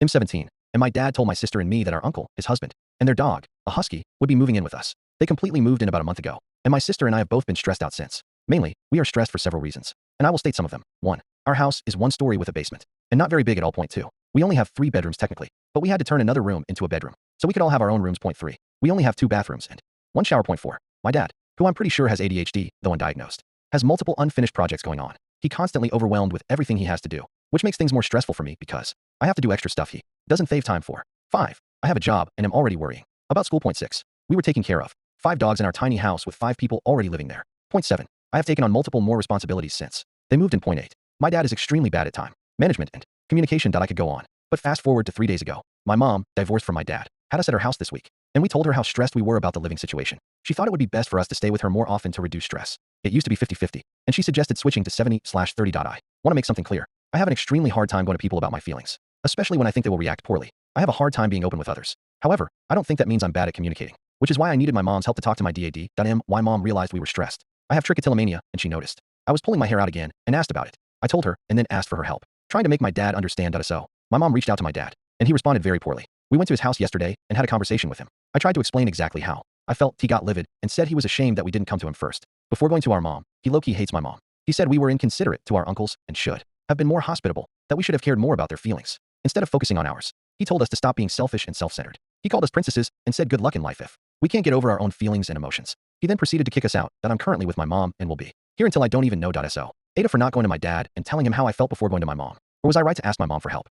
I'm 17, and my dad told my sister and me that our uncle, his husband, and their dog, a husky, would be moving in with us. They completely moved in about a month ago, and my sister and I have both been stressed out since. Mainly, we are stressed for several reasons, and I will state some of them. 1. Our house is one story with a basement, and not very big at all. Point 2. We only have 3 bedrooms technically, but we had to turn another room into a bedroom, so we could all have our own rooms. Point 3. We only have 2 bathrooms and 1 shower. Point 4. My dad, who I'm pretty sure has ADHD, though undiagnosed, has multiple unfinished projects going on. He constantly overwhelmed with everything he has to do, which makes things more stressful for me because I have to do extra stuff he doesn't save time for. 5. I have a job and am already worrying about school. Point 6. We were taking care of 5 dogs in our tiny house with 5 people already living there. Point 7. I have taken on multiple more responsibilities since they moved in. Point 8. My dad is extremely bad at time management and communication. I could go on, but fast forward to 3 days ago. My mom, divorced from my dad, had us at her house this week, and we told her how stressed we were about the living situation. She thought it would be best for us to stay with her more often to reduce stress. It used to be 50-50, and she suggested switching to 70/30. I want to make something clear. I have an extremely hard time going to people about my feelings, especially when I think they will react poorly. I have a hard time being open with others. However, I don't think that means I'm bad at communicating, which is why I needed my mom's help to talk to my dad. Why mom realized we were stressed. I have trichotillomania, and she noticed. I was pulling my hair out again and asked about it. I told her and then asked for her help, trying to make my dad understand. So, my mom reached out to my dad, and he responded very poorly. We went to his house yesterday and had a conversation with him. I tried to explain exactly how I felt. He got livid and said he was ashamed that we didn't come to him first. Before going to our mom, he low-key hates my mom. He said we were inconsiderate to our uncles and should have been more hospitable, that we should have cared more about their feelings instead of focusing on ours. He told us to stop being selfish and self-centered. He called us princesses and said good luck in life if we can't get over our own feelings and emotions. He then proceeded to kick us out, that I'm currently with my mom and will be here until I don't even know. So, A.I.T.A.H for not going to my dad and telling him how I felt before going to my mom. Or was I right to ask my mom for help?